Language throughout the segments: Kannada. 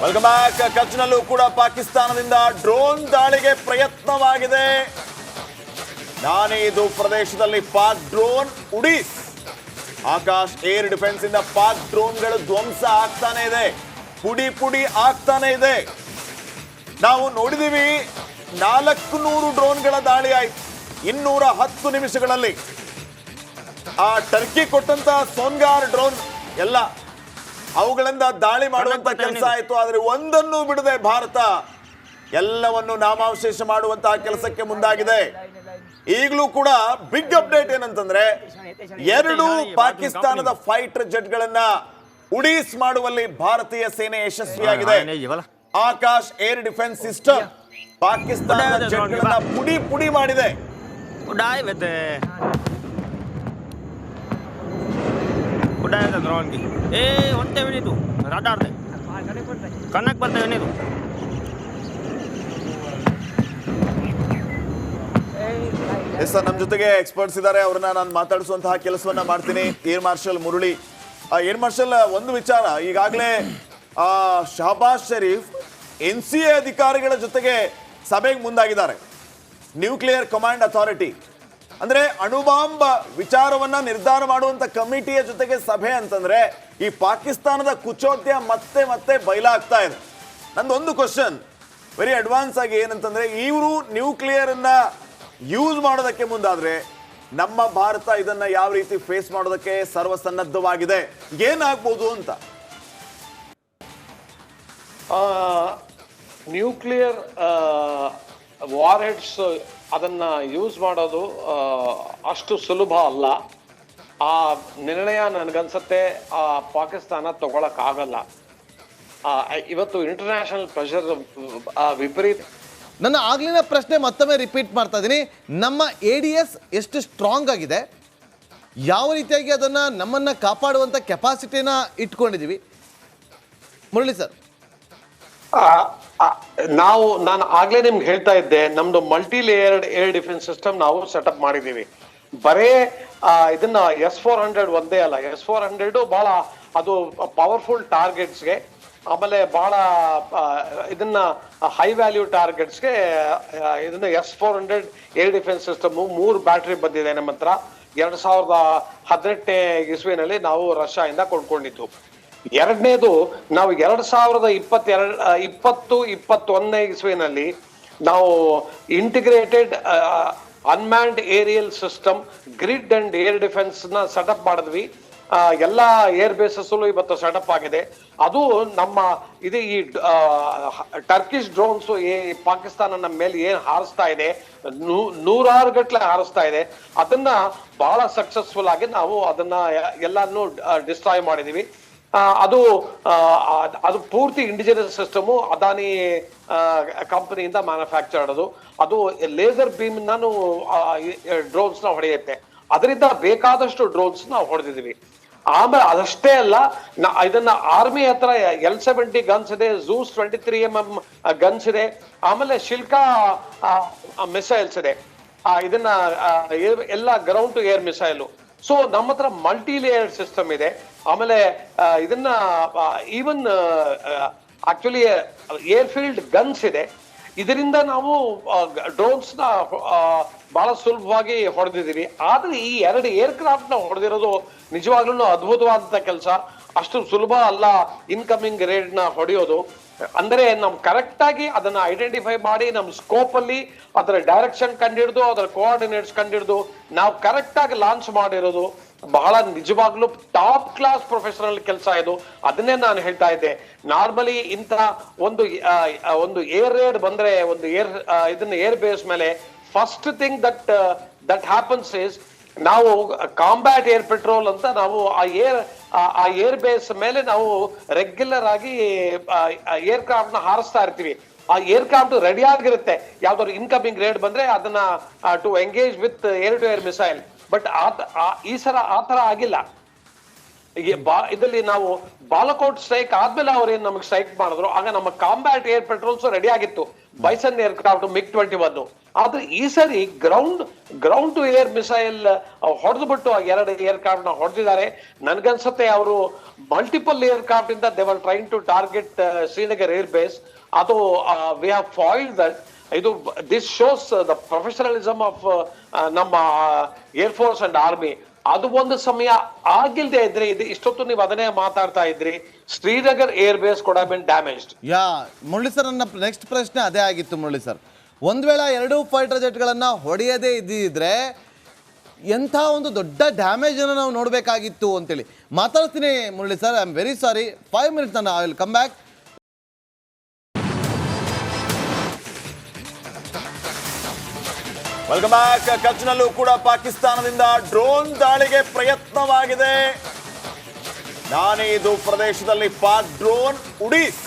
Welcome back. ಕಚ್ನಲ್ಲೂ ಕೂಡ ಪಾಕಿಸ್ತಾನದಿಂದ ಡ್ರೋನ್ ದಾಳಿಗೆ ಪ್ರಯತ್ನವಾಗಿದೆ. ನಾನೇದು ಪ್ರದೇಶದಲ್ಲಿ ಪಾಕ್ ಡ್ರೋನ್ ಉಡೀಸ್. ಆಕಾಶ್ ಏರ್ ಡಿಫೆನ್ಸ್ ಇಂದ ಪಾಕ್ ಡ್ರೋನ್ಗಳು ಧ್ವಂಸ ಆಗ್ತಾನೆ ಇದೆ, ಪುಡಿ ಪುಡಿ ಆಗ್ತಾನೆ ಇದೆ. ನಾವು ನೋಡಿದೀವಿ 400 ಡ್ರೋನ್ಗಳ ದಾಳಿ ಆಯ್ತು 210 ನಿಮಿಷಗಳಲ್ಲಿ. ಆ ಟರ್ಕಿ ಕೊಟ್ಟಂತ ಸೋನ್ಗಾರ್ ಡ್ರೋನ್ ಎಲ್ಲ ಅವುಗಳಿಂದ ದಾಳಿ ಮಾಡುವಂತ ಕೆಲಸ ಆಯಿತು. ಆದರೆ ಒಂದನ್ನು ಬಿಡದೆ ಭಾರತ ಎಲ್ಲವನ್ನು ನಾಮಾವಶೇಷ ಮಾಡುವಂತಹ ಕೆಲಸಕ್ಕೆ ಮುಂದಾಗಿದೆ. ಈಗಲೂ ಕೂಡ ಬಿಗ್ ಅಪ್ಡೇಟ್ ಏನಂತಂದ್ರೆ 2 ಪಾಕಿಸ್ತಾನದ ಫೈಟರ್ ಜೆಟ್ಗಳನ್ನ ಉಡೀಸ್ ಮಾಡುವಲ್ಲಿ ಭಾರತೀಯ ಸೇನೆ ಯಶಸ್ವಿಯಾಗಿದೆ. ಆಕಾಶ್ ಏರ್ ಡಿಫೆನ್ಸ್ ಸಿಸ್ಟಮ್ ಪಾಕಿಸ್ತಾನದ ಜೆಟ್ಗಳನ್ನ ಪುಡಿ ಪುಡಿ ಮಾಡಿದೆ. ಕನ್ನಕ್ ಬರ್ತೇವೆ ಎಸ್ ಸರ್, ನಮ್ಮ ಜೊತೆಗೆ ಎಕ್ಸ್ಪರ್ಟ್ಸ್ ಇದ್ದಾರೆ, ಅವ್ರನ್ನ ನಾನು ಮಾತಾಡಿಸುವಂತಹ ಕೆಲಸವನ್ನ ಮಾಡ್ತೀನಿ. Air marshal Murali, air marshal, ಒಂದು ವಿಚಾರ, ಈಗಾಗಲೇ ಶಹಬಾಜ್ ಶರೀಫ್ NCA ಅಧಿಕಾರಿಗಳ ಜೊತೆಗೆ ಸಭೆಗೆ ಮುಂದಾಗಿದ್ದಾರೆ. ನ್ಯೂಕ್ಲಿಯರ್ ಕಮಾಂಡ್ ಅಥಾರಿಟಿ ಅಂದ್ರೆ ಅಣುಬಾಂಬ್ ವಿಚಾರವನ್ನ ನಿರ್ಧಾರ ಮಾಡುವಂತ ಕಮಿಟಿಯ ಜೊತೆಗೆ ಸಭೆ ಅಂತಂದ್ರೆ ಈ ಪಾಕಿಸ್ತಾನದ ಕುಚೋದ್ಯ ಮತ್ತೆ ಮತ್ತೆ ಬಯಲಾಗ್ತಾ ಇದೆ. ನಂದೊಂದು ಕ್ವಶನ್ ವೆರಿ ಅಡ್ವಾನ್ಸ್ ಆಗಿ ಏನಂತಂದ್ರೆ, ಇವರು ನ್ಯೂಕ್ಲಿಯರ್ ಅನ್ನ ಯೂಸ್ ಮಾಡೋದಕ್ಕೆ ಮುಂದಾದ್ರೆ ನಮ್ಮ ಭಾರತ ಇದನ್ನ ಯಾವ ರೀತಿ ಫೇಸ್ ಮಾಡೋದಕ್ಕೆ ಸರ್ವಸನ್ನದ್ಧವಾಗಿದೆ, ಏನಾಗ್ಬೋದು ಅಂತ? ನ್ಯೂಕ್ಲಿಯರ್ ವಾರ್ ಹೆಡ್ಸ್ ಅದನ್ನ ಯೂಸ್ ಮಾಡೋದು ಅಷ್ಟು ಸುಲಭ ಅಲ್ಲ. ಆ ನಿರ್ಣಯ ನನಗನ್ಸುತ್ತೆ ಪಾಕಿಸ್ತಾನ ತಗೊಳಕ್ಕಾಗಲ್ಲ. ಇವತ್ತು ಇಂಟರ್ನ್ಯಾಷನಲ್ ಪ್ರೆಷರ್ ವಿಪರೀತ. ನನ್ನ ಆಗ್ಲಿನ ಪ್ರಶ್ನೆ ಮತ್ತೊಮ್ಮೆ ರಿಪೀಟ್ ಮಾಡ್ತಾ ಇದ್ದೀನಿ. ನಮ್ಮ ADS ಎಷ್ಟು ಸ್ಟ್ರಾಂಗ್ ಆಗಿದೆ, ಯಾವ ರೀತಿಯಾಗಿ ಅದನ್ನ ನಮ್ಮನ್ನ ಕಾಪಾಡುವಂತ ಕೆಪಾಸಿಟಿನ ಇಟ್ಕೊಂಡಿದೀವಿ? ಮುರಳಿ ಸರ್, ನಾನು ಆಗ್ಲೇ ನಿಮ್ಗೆ ಹೇಳ್ತಾ ಇದ್ದೆ, ನಮ್ದು multi layered air defence system ನಾವು ಸೆಟಪ್ ಮಾಡಿದೀವಿ. ಬರೇ ಇದನ್ನ S-400 ಒಂದೇ ಅಲ್ಲ, S-400 ಬಹಳ ಅದು ಪವರ್ಫುಲ್ ಟಾರ್ಗೆಟ್ಸ್ಗೆ, ಆಮೇಲೆ ಬಹಳ ಇದನ್ನ ಹೈ ವ್ಯಾಲ್ಯೂ ಟಾರ್ಗೆಟ್ಸ್ಗೆ ಇದನ್ನ S-400 air defence system 3 battery ಬಂದಿದೆ ನಮ್ಮ ಹತ್ರ. 2018 ಇಸ್ವಿನಲ್ಲಿ ನಾವು ರಷ್ಯಾದಿಂದ ಕೊಂಡ್ಕೊಂಡಿದ್ದು. ಎರಡನೇದು, ನಾವು 2020-21 ಇಸ್ವಿನಲ್ಲಿ ನಾವು integrated unmanned aerial system grid and air defence ನ ಸೆಟಪ್ ಮಾಡಿದ್ವಿ. ಎಲ್ಲ ಏರ್ ಬೇಸಸ್ ಇವತ್ತು ಸೆಟಪ್ ಆಗಿದೆ. ಅದು ನಮ್ಮ ಇದು ಈ ಟರ್ಕಿಶ್ ಡ್ರೋನ್ಸ್ ಪಾಕಿಸ್ತಾನ ನಮ್ಮ ಮೇಲೆ ಏನ್ ಹಾರಿಸ್ತಾ ಇದೆ, 100 ಗಟ್ಟಲೆ ಹಾರಿಸ್ತಾ ಇದೆ, ಅದನ್ನ ಬಹಳ ಸಕ್ಸಸ್ಫುಲ್ ಆಗಿ ನಾವು ಅದನ್ನ ಎಲ್ಲಾನು ಡಿಸ್ಟ್ರಾಯ್ ಮಾಡಿದೀವಿ. ಅದು ಪೂರ್ತಿ ಇಂಡಿಜಿನಸ್ ಸಿಸ್ಟಮು, ಅದಾನಿ ಕಂಪನಿಯಿಂದ ಮ್ಯಾನುಫ್ಯಾಕ್ಚರ್ಡ್. ಅದು ಲೇಸರ್ ಬೀಮ್ ನಾನು ಡ್ರೋನ್ಸ್ ನ ಹೊಡೆಯುತ್ತೆ. ಅದರಿಂದ ಬೇಕಾದಷ್ಟು ಡ್ರೋನ್ಸ್ ನಾವು ಹೊಡೆದಿದ್ದೀವಿ. ಆಮೇಲೆ ಅದಷ್ಟೇ ಅಲ್ಲ, ಇದನ್ನ ಆರ್ಮಿ ಹತ್ರ L-70 ಗನ್ಸ್ ಇದೆ, ಝೂಸ್ 23mm ಗನ್ಸ್ ಇದೆ, ಆಮೇಲೆ ಶಿಲ್ಕಾ ಮಿಸೈಲ್ಸ್ ಇದೆ. ಇದನ್ನ ಎಲ್ಲ ground to air missile. So ನಮ್ಮ ಹತ್ರ ಮಲ್ಟಿ ಲೇಯರ್ ಸಿಸ್ಟಮ್ ಇದೆ. ಆಮೇಲೆ ಇದನ್ನ even actually air field guns ಇದೆ. ಇದರಿಂದ ನಾವು ಡ್ರೋನ್ಸ್ ನ ಬಹಳ ಸುಲಭವಾಗಿ ಹೊಡೆದಿದ್ದೀವಿ. ಆದ್ರೆ ಈ 2 ಏರ್ಕ್ರಾಫ್ಟ್ ನ ಹೊಡೆದಿರೋದು ನಿಜವಾಗ್ಲೂ ಅದ್ಭುತವಾದಂತ ಕೆಲಸ. ಅಷ್ಟು ಸುಲಭ ಅಲ್ಲ ಇನ್ಕಮಿಂಗ್ ರೇಡ್ ನ ಹೊಡೆಯೋದು. ಅಂದ್ರೆ ನಮ್ ಕರೆಕ್ಟ್ ಆಗಿ ಅದನ್ನ ಐಡೆಂಟಿಫೈ ಮಾಡಿ ನಮ್ ಸ್ಕೋಪ್ ಅಲ್ಲಿ ಅದರ ಡೈರೆಕ್ಷನ್ ಕಂಡಿಡ್ದು ಅದರ ಕೋಆರ್ಡಿನೇಟ್ಸ್ ಕಂಡಿಡ್ದು ನಾವು ಕರೆಕ್ಟ್ ಆಗಿ ಲಾಂಚ್ ಮಾಡಿರೋದು ಬಹಳ ನಿಜವಾಗ್ಲೂ ಟಾಪ್ ಕ್ಲಾಸ್ ಪ್ರೊಫೆಷನಲ್ ಕೆಲಸ ಇದು. ಅದನ್ನೇ ನಾನು ಹೇಳ್ತಾ ಇದ್ದೆ. ನಾರ್ಮಲಿ ಇಂಥ ಒಂದು ಏರ್ ರೇಡ್ ಬಂದ್ರೆ, ಒಂದು ಇದನ್ನ ಏರ್ ಬೇಸ್ ಮೇಲೆ first thing that happens is, ನಾವು ಕಾಂಬ್ಯಾಟ್ ಏರ್ ಪೆಟ್ರೋಲ್ ಅಂತ ನಾವು ಆ ಏರ್ ಬೇಸ್ ಮೇಲೆ ನಾವು ರೆಗ್ಯುಲರ್ ಆಗಿ ಏರ್ಕ್ರಾಫ್ಟ್ ನ ಹಾರಿಸ್ತಾ ಇರ್ತೀವಿ. ಆ ಏರ್ಕ್ರಾಫ್ಟ್ ರೆಡಿ ಆಗಿರುತ್ತೆ, ಯಾವ್ದಾದ್ರು ಇನ್ಕಮಿಂಗ್ ರೇಡ್ ಬಂದ್ರೆ ಅದನ್ನ to engage with air to air missile. But ಈ ಸಲ ಆತರ ಆಗಿಲ್ಲ. ಇದರಲ್ಲಿ ನಾವು ಬಾಲಕೋಟ್ ಸ್ಟ್ರೈಕ್ ಆದ್ಮೇಲೆ ಅವ್ರು ಏನ್ ನಮಗೆ ಸ್ಟ್ರೈಕ್ ಮಾಡಿದ್ರು, ಆಗ ನಮ್ಮ ಕಾಂಬ್ಯಾಟ್ ಏರ್ ಪೆಟ್ರೋಲ್ಸ್ ರೆಡಿ ಆಗಿತ್ತು. ಬೈಸನ್ ಏರ್ಕ್ರಾಫ್ಟ್ MiG-21 ಆದ್ರೆ ಈ ಸರಿ ಗ್ರೌಂಡ್ ಟು ಏರ್ ಮಿಸೈಲ್ ಹೊಡೆದ್ಬಿಟ್ಟು ಎರಡು ಏರ್ಕ್ರಾಫ್ಟ್ ನ ಹೊಡೆದಿದ್ದಾರೆ. ನನ್ಗನ್ಸತ್ತೆ ಅವರು ಮಲ್ಟಿಪಲ್ ಏರ್ಕ್ರಾಫ್ಟ್ ಇಂದ they were trying to target Srinagar air base. ಅದು ವಿ ಹ್ಯಾವ್ ಫಾಯ್ಲ್ಡ್ ದಟ್. ಇದು this shows the professionalism of ನಮ್ಮ ಏರ್ ಫೋರ್ಸ್ ಅಂಡ್ ಆರ್ಮಿ. ಅದು ಒಂದು ಸಮಯ ಆಗಿಲ್ದೇ ಇದ್ರೆ ಇದು ಇಷ್ಟೊತ್ತು ನೀವು ಅದನ್ನೇ ಮಾತಾಡ್ತಾ ಇದ್ರಿ, ಶ್ರೀನಗರ್ ಏರ್ ಬೇಸ್ ಕೂಡ ಬಿನ್ ಡ್ಯಾಮೇಜ್ಡ್. ಮುರಳಿ ಸರ್, ನನ್ನ ನೆಕ್ಸ್ಟ್ ಪ್ರಶ್ನೆ ಅದೇ ಆಗಿತ್ತು ಮುರಳಿ ಸರ್. ಒಂದು ವೇಳೆ ಎರಡೂ ಫೈಟರ್ ಜೆಟ್ಗಳನ್ನು ಹೊಡೆಯದೇ ಇದ್ದಿದ್ರೆ ಎಂಥ ಒಂದು ದೊಡ್ಡ ಡ್ಯಾಮೇಜನ್ನು ನಾವು ನೋಡಬೇಕಾಗಿತ್ತು ಅಂತೇಳಿ ಮಾತಾಡ್ತೀನಿ Murali sir. I am very sorry, 5 minutes ನಾನು I will come back. Welcome back. ಕಚ್ನಲ್ಲೂ ಕೂಡ ಪಾಕಿಸ್ತಾನದಿಂದ ಡ್ರೋನ್ ದಾಳಿಗೆ ಪ್ರಯತ್ನವಾಗಿದೆ. ನಾನೀದು ಪ್ರದೇಶದಲ್ಲಿ ಪಾಕ್ ಡ್ರೋನ್ ಉಡೀಸ್.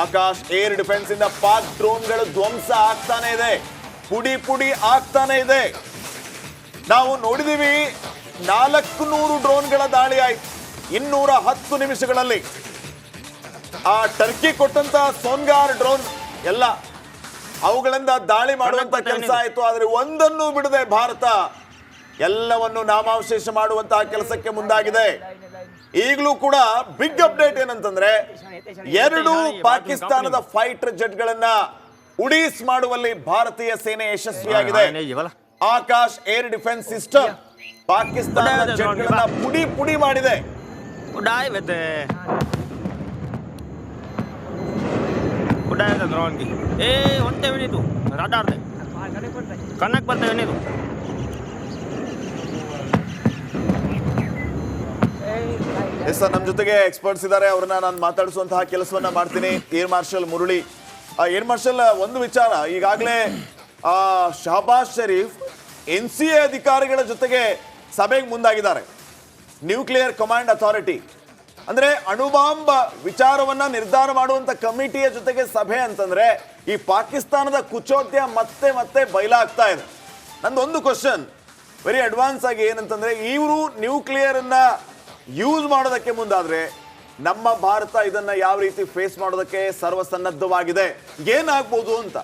ಆಕಾಶ್ ಏರ್ ಡಿಫೆನ್ಸ್ ಇಂದ ಪಾಕ್ ಡ್ರೋನ್ಗಳು ಧ್ವಂಸ ಆಗ್ತಾನೆ ಇದೆ, ಪುಡಿ ಪುಡಿ ಆಗ್ತಾನೆ ಇದೆ. ನಾವು ನೋಡಿದೀವಿ 400 ಡ್ರೋನ್ಗಳ ದಾಳಿ ಆಯ್ತು 210 ನಿಮಿಷಗಳಲ್ಲಿ. ಆ ಟರ್ಕಿ ಕೊಟ್ಟಂತ ಸೋನ್ಗಾರ್ ಡ್ರೋನ್ ಎಲ್ಲ ಅವುಗಳಿಂದ ದಾಳಿ ಮಾಡುವಂತ ಕೆಲಸ ಆಯ್ತು. ಆದ್ರೆ ಒಂದನ್ನು ಬಿಡದೆ ಭಾರತ ಎಲ್ಲವನ್ನು ನಾಮಾವಶೇಷ ಮಾಡುವಂತಹ ಕೆಲಸಕ್ಕೆ ಮುಂದಾಗಿದೆ. ಈಗಲೂ ಕೂಡ ಬಿಗ್ ಅಪ್ಡೇಟ್ ಏನಂತಂದ್ರೆ 2 ಪಾಕಿಸ್ತಾನದ ಫೈಟರ್ ಜೆಟ್ಗಳನ್ನ ಉಡೀಸ್ ಮಾಡುವಲ್ಲಿ ಭಾರತೀಯ ಸೇನೆ ಯಶಸ್ವಿಯಾಗಿದೆ. ಆಕಾಶ್ ಏರ್ ಡಿಫೆನ್ಸ್ ಸಿಸ್ಟಮ್ ಪಾಕಿಸ್ತಾನದ ಜೆಟ್ಗಳನ್ನ ಪುಡಿ ಪುಡಿ ಮಾಡಿದೆ. ಕನ್ನಕ್ ಬರ್ತೇವೆ ನೀರು. ಎಸ್ ಸರ್, ನಮ್ಮ ಜೊತೆಗೆ ಎಕ್ಸ್ಪರ್ಟ್ಸ್ ಇದ್ದಾರೆ, ಅವ್ರನ್ನ ನಾನು ಮಾತಾಡಿಸುವಂತಹ ಕೆಲಸವನ್ನ ಮಾಡ್ತೀನಿ. Air marshal Murali. Air marshal, ಒಂದು ವಿಚಾರ, ಈಗಾಗಲೇ ಶಹಬಾಜ್ ಶರೀಫ್ NCA ಅಧಿಕಾರಿಗಳ ಜೊತೆಗೆ ಸಭೆಗೆ ಮುಂದಾಗಿದ್ದಾರೆ. ನ್ಯೂಕ್ಲಿಯರ್ ಕಮಾಂಡ್ ಅಥಾರಿಟಿ ಅಂದ್ರೆ ಅಣುಬಾಂಬ್ ವಿಚಾರವನ್ನ ನಿರ್ಧಾರ ಮಾಡುವಂತ ಕಮಿಟಿಯ ಜೊತೆಗೆ ಸಭೆ ಅಂತಂದ್ರೆ ಈ ಪಾಕಿಸ್ತಾನದ ಕುಚೋದ್ಯ ಮತ್ತೆ ಮತ್ತೆ ಬಯಲಾಗ್ತಾ ಇದೆ. ನಂದೊಂದು ಕ್ವಶನ್ ವೆರಿ ಅಡ್ವಾನ್ಸ್ ಆಗಿ ಏನಂತಂದ್ರೆ, ಇವರು ನ್ಯೂಕ್ಲಿಯರ್ ಅನ್ನ ಯೂಸ್ ಮಾಡೋದಕ್ಕೆ ಮುಂದಾದ್ರೆ ನಮ್ಮ ಭಾರತ ಇದನ್ನ ಯಾವ ರೀತಿ ಫೇಸ್ ಮಾಡೋದಕ್ಕೆ ಸರ್ವಸನ್ನದ್ಧವಾಗಿದೆ, ಏನಾಗ್ಬೋದು ಅಂತ?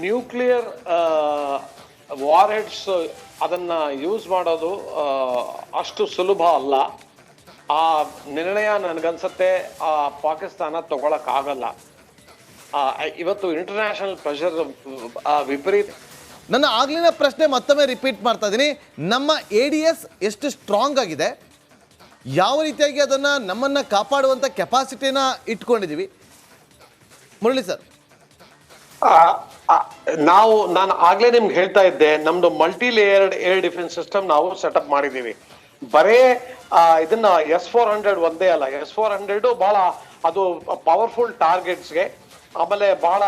ನ್ಯೂಕ್ಲಿಯರ್ ವಾರ್ ಹೆಡ್ಸ್ ಅದನ್ನ ಯೂಸ್ ಮಾಡೋದು ಅಷ್ಟು ಸುಲಭ ಅಲ್ಲ. ಆ ನಿರ್ಣಯ ನನಗನ್ಸತ್ತೆ ಪಾಕಿಸ್ತಾನ ತಗೊಳಕ್ ಆಗಲ್ಲ. ಇವತ್ತು ಇಂಟರ್ನ್ಯಾಷನಲ್ ಪ್ರೆಷರ್ ವಿಪರೀತ. ನನ್ನ ಆಗ್ಲಿನ ಪ್ರಶ್ನೆ ಮತ್ತೊಮ್ಮೆ ರಿಪೀಟ್ ಮಾಡ್ತಾ ಇದ್ದೀನಿ. ನಮ್ಮ ADS ಎಷ್ಟು ಸ್ಟ್ರಾಂಗ್ ಆಗಿದೆ, ಯಾವ ರೀತಿಯಾಗಿ ಅದನ್ನು ನಮ್ಮನ್ನು ಕಾಪಾಡುವಂಥ ಕೆಪಾಸಿಟಿನ ಇಟ್ಕೊಂಡಿದ್ದೀವಿ ಮುರಳಿ ಸರ್? ನಾನು ಆಗ್ಲೇ ನಿಮ್ಗೆ ಹೇಳ್ತಾ ಇದ್ದೆ, ನಮ್ದು multi layered air defence system ನಾವು ಸೆಟಪ್ ಮಾಡಿದೀವಿ. ಬರೇ ಇದನ್ನ S-400 ಒಂದೇ ಅಲ್ಲ, S-400 ಬಹಳ ಅದು ಪವರ್ಫುಲ್ ಟಾರ್ಗೆಟ್ಸ್ಗೆ, ಆಮೇಲೆ ಬಹಳ